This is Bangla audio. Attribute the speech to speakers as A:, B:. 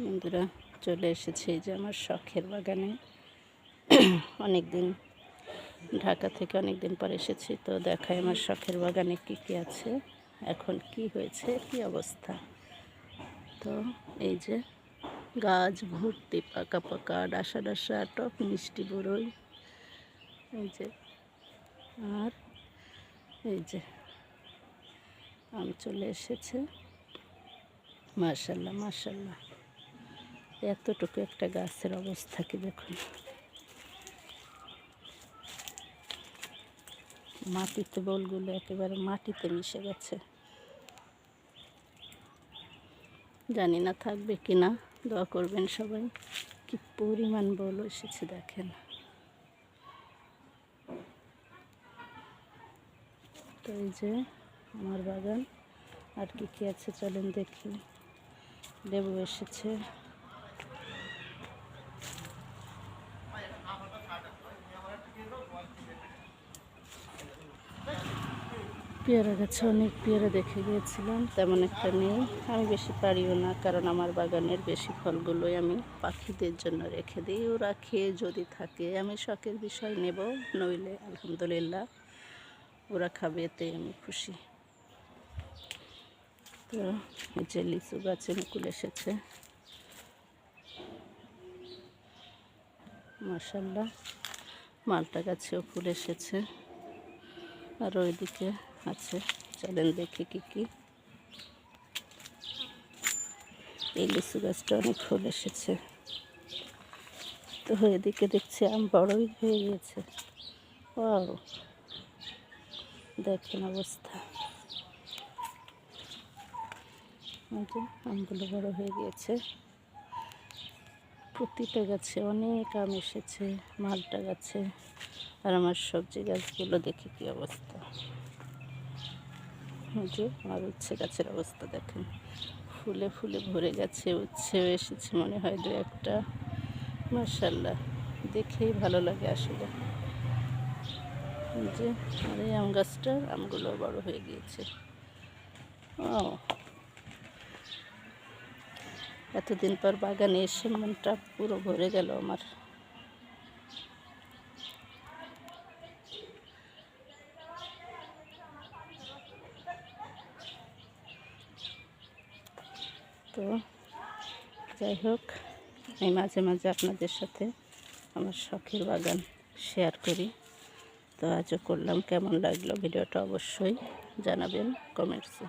A: বন্ধুরা, চলে এসেছি এই যে আমার শখের বাগানে। অনেক দিন ঢাকা থেকে অনেক দিন পর এসেছি, তো দেখায় আমার শখের বাগানে কী কী আছে, এখন কি হয়েছে, কি অবস্থা। তো এই যে গাছ ভর্তি পাকা পাকা ডাসা ডাসা টক মিষ্টি বড়ই, এই যে, আর এই যে আম চলে এসেছে। মাশাল্লাহ মাশাল্লাহ, এতটুকু একটা গাছের অবস্থা কি দেখুন। মাটিতে বলগুলো একেবারে মাটিতে মিশে গেছে, জানি না থাকবে কি না, দোয়া করবেন সবাই। কি পরিমাণ বল এসেছে দেখেন। তো এই যে আমার বাগান, আর কি কি আছে চলেন দেখি। লেবু এসেছে, পেয়ারা গাছে অনেক পেয়ারা দেখে গিয়েছিলাম, তেমন একটা নেই। আমি বেশি পারিও না, কারণ আমার বাগানের বেশি ফলগুলোই আমি পাখিদের জন্য রেখে দিই। ওরা খেয়ে যদি থাকে আমি শখের বিষয় নেব, নইলে আলহামদুলিল্লাহ ওরা খাবে, এতে আমি খুশি। তো এই যে লিচু গাছে মুকুল এসেছে, মাশাল্লাহ। মালটা গাছেও ফুল এসেছে, আর ওইদিকে আছে, চলেন দেখি কি কি। এই লিচু গাছটা অনেক ফুল এসেছে। তো এদিকে দেখছি আম বড়ই হয়ে গিয়েছে। ও দেখেন অবস্থা, আমগুলো বড় হয়ে গিয়েছে। প্রতিটা গাছে অনেক আম এসেছে, মালটা গাছে। আর আমার সবজি গাছগুলো দেখে কি অবস্থা। যে আমার উচ্ছে গাছের অবস্থা দেখেন, ফুলে ফুলে ভরে গেছে, উচ্ছেও এসেছে মনে হয় দু একটা। মাশাল্লাহ, দেখেই ভালো লাগে আসলে। যে আর এই আম গাছটার আমগুলো বড় হয়ে গিয়েছে। ও, এতদিন পর বাগানে এসে মনটা পুরো ভরে গেল আমার। তো যাই হোক, আমি মাঝে মাঝে আপনাদের সাথে আমার শখের বাগান শেয়ার করি। তো আজও করলাম। কেমন লাগলো ভিডিওটা অবশ্যই জানাবেন কমেন্টসে।